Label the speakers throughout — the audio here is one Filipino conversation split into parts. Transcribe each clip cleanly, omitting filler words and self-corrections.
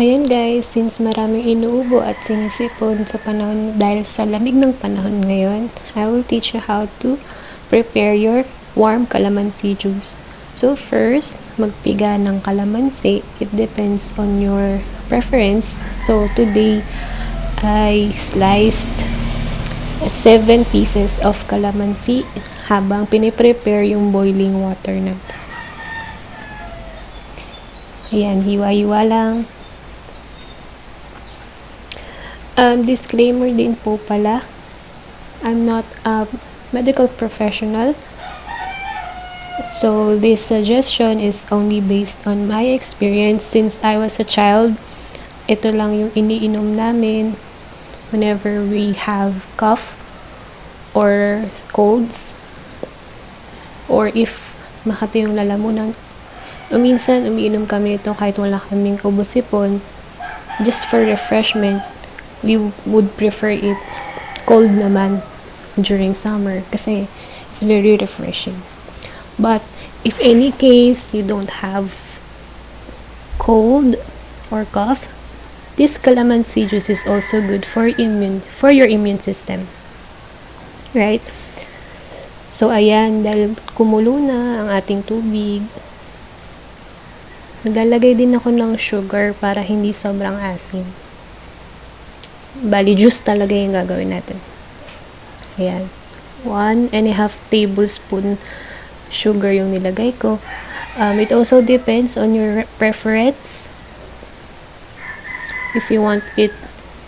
Speaker 1: Ayan guys, since maraming inuubo at sinisipon sa panahon dahil sa lamig ng panahon ngayon, I will teach you how to prepare your warm calamansi juice. So first, magpiga ng calamansi. It depends on your preference. So today, I sliced 7 pieces of calamansi habang piniprepare yung boiling water natin. Ayan, hiwa-hiwa lang. Disclaimer din po pala, I'm not a medical professional. So this suggestion is only based on my experience since I was a child. Ito lang yung iniinom namin whenever we have cough or colds, or if makati yung lalamunan. Minsan umiinom kami ito kahit wala kaming ubo-sipon, just for refreshment. We would prefer it cold naman during summer kasi it's very refreshing. But if any case you don't have cold or cough, this calamansi juice is also good for your immune system. Right? So ayan, dahil kumulo na ang ating tubig, naglalagay din ako ng sugar para hindi sobrang asin. Bali, juice talaga yung gagawin natin. Ayan. 1.5 tablespoon sugar yung nilagay ko. It also depends on your preference. If you want it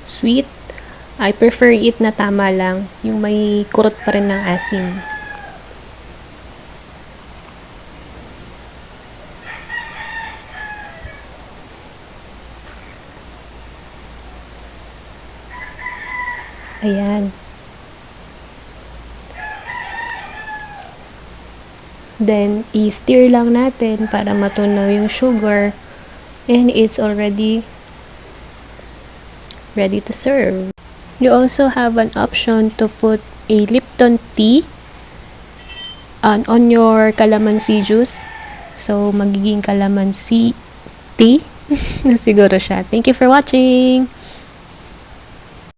Speaker 1: sweet, I prefer it na tama lang. Yung may kurot pa rin ng asin. Ayan. Then, i-stir lang natin para matunaw yung sugar. And it's already ready to serve. You also have an option to put a Lipton tea on your calamansi juice. So, magiging calamansi tea na siguro siya. Thank you for watching!